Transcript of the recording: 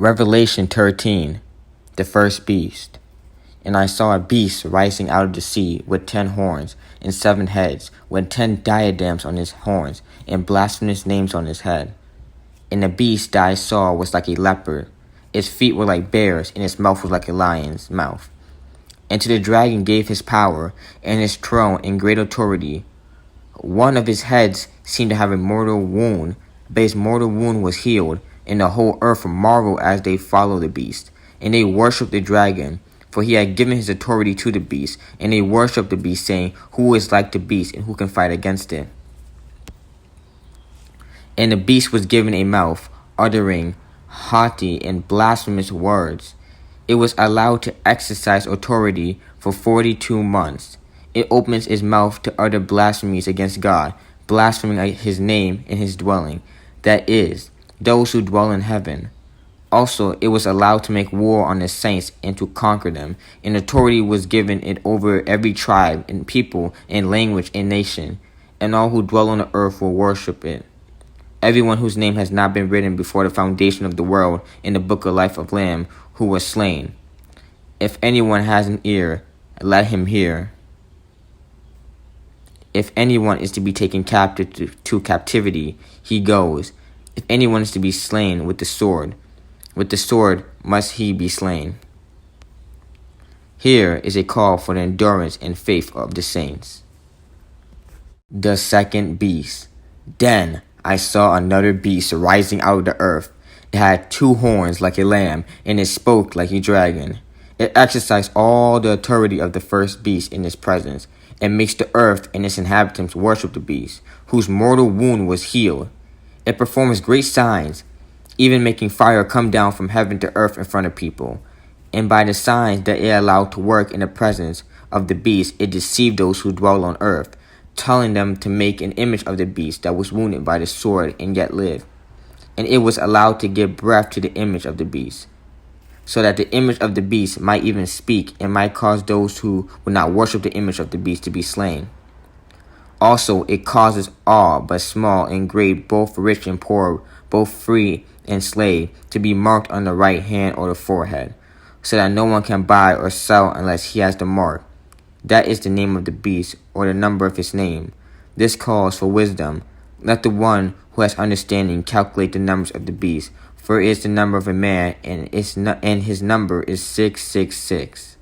Revelation 13, the first beast. And I saw a beast rising out of the sea with 10 horns and 7 heads, with 10 diadems on his horns and blasphemous names on his head. And the beast that I saw was like a leopard. Its feet were like bears, and its mouth was like a lion's mouth. And to the dragon gave his power, and his throne, and great authority. One of his heads seemed to have a mortal wound, but his mortal wound was healed, and the whole earth marveled as they followed the beast. And they worshipped the dragon, for he had given his authority to the beast. And they worshipped the beast, saying, Who is like the beast, and who can fight against it? And the beast was given a mouth, uttering haughty and blasphemous words. It was allowed to exercise authority for 42 months. It opens its mouth to utter blasphemies against God, blaspheming his name and his dwelling, that is, those who dwell in heaven. Also, it was allowed to make war on the saints and to conquer them, and authority was given it over every tribe and people and language and nation, and all who dwell on the earth will worship it. Everyone whose name has not been written before the foundation of the world in the book of life of Lamb, who was slain. If anyone has an ear, let him hear. If anyone is to be taken captive to captivity, he goes. If anyone is to be slain with the sword must he be slain. Here is a call for the endurance and faith of the saints. The second beast. Then I saw another beast rising out of the earth. It had 2 horns like a lamb, and it spoke like a dragon. It exercised all the authority of the first beast in its presence, and makes the earth and its inhabitants worship the beast, whose mortal wound was healed. It performs great signs, even making fire come down from heaven to earth in front of people. And by the signs that it allowed to work in the presence of the beast, it deceived those who dwell on earth, telling them to make an image of the beast that was wounded by the sword and yet live. And it was allowed to give breath to the image of the beast, so that the image of the beast might even speak and might cause those who would not worship the image of the beast to be slain. Also, it causes all but small and great, both rich and poor, both free and slave, to be marked on the right hand or the forehead, so that no one can buy or sell unless he has the mark. That is the name of the beast, or the number of his name. This calls for wisdom. Let the one who has understanding calculate the numbers of the beast, for it is the number of a man, and his number is 666.